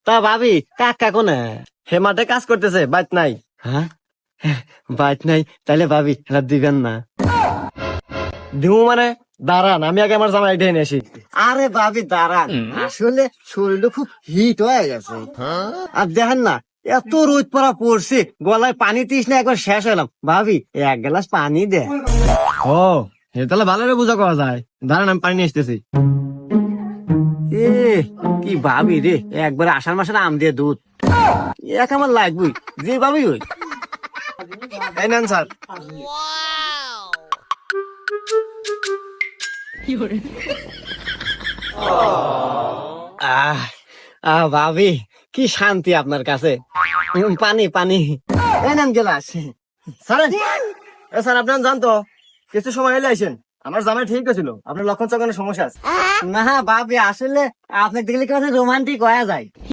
তা ভাবি কাকা কোনে? হে মাঠে কাজ করতেছে, বাইত নাই। হ্যাঁ, বাইক নাই, তাইলে ভাবি এটা দিবেন না? দিমু মানে? দাঁড়ান, আমি আগে আমার জামাই ঢেনে আসি। আরে ভাবি দাঁড়ান, আসলে শরীরটা খুব হিট হয়ে গেছে। আর দেখেন না, এত রোদ পড়া পড়ছে, গলায় পানি তৃষ্ণা একবার শেষ হলাম। ভাবি এক গ্লাস পানি দে। ও, হে তাহলে ভালো করে বুঝা করা যায়। দাঁড়ান, আমি পানি নিয়ে আসতেছি। এ কি ভাবি রে, একবার আষাঢ় মাসের আম দিয়ে দুধ এক আমার লাগবেই, যে ভাবি ওই। এই নেন স্যার। আহ ভাবি কি শান্তি আপনার কাছে। পানি পানি, এই নেন গেলাস। স্যার, এ স্যার, আপনার জানতো কিছু সময় এলে আইসেন। আমার জামাই ঠিক ছিল, আপনার লক্ষণ চক্ষণের সমস্যা আছে। না ভাবি, আসলে আপনাকে দেখলে কেমন রোমান্টিক হয়ে যায়।